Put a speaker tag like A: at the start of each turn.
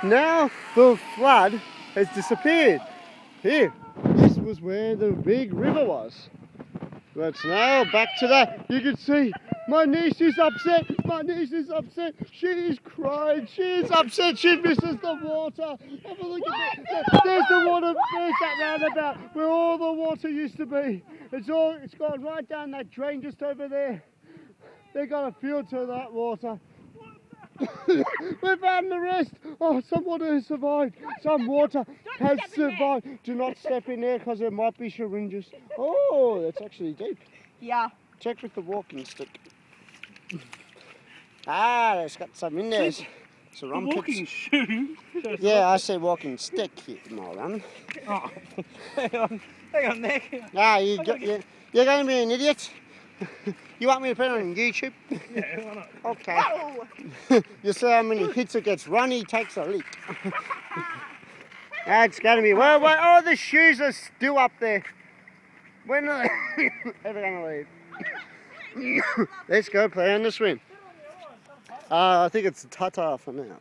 A: Now the flood has disappeared. Here, this was where the big river was. But now back to that. You can see my niece is upset. My niece is upset. She is crying. She is upset. She misses the water. Have a look at that. There's the water. There's that roundabout where all the water used to be. It's gone right down that drain just over there. They got a field to that water. We found the rest. Oh, some water has survived. Some water has survived. Do not step in there because there might be syringes. Oh, that's actually deep.
B: Yeah.
A: Check with the walking stick. Ah, there's got some in there. So
C: a walking shoe?
A: Yeah, I say walking stick, you moron.
C: Oh, hang on, Nick.
A: Ah, you're going to be an idiot. You want me to put it on YouTube?
C: Yeah, why not?
A: Okay. You see how many hits it gets. Ronnie takes a leap. That's going to be... Well, oh, the shoes are still up there. When are they ever going to leave? Let's go play on the swim. I think it's ta-ta for now.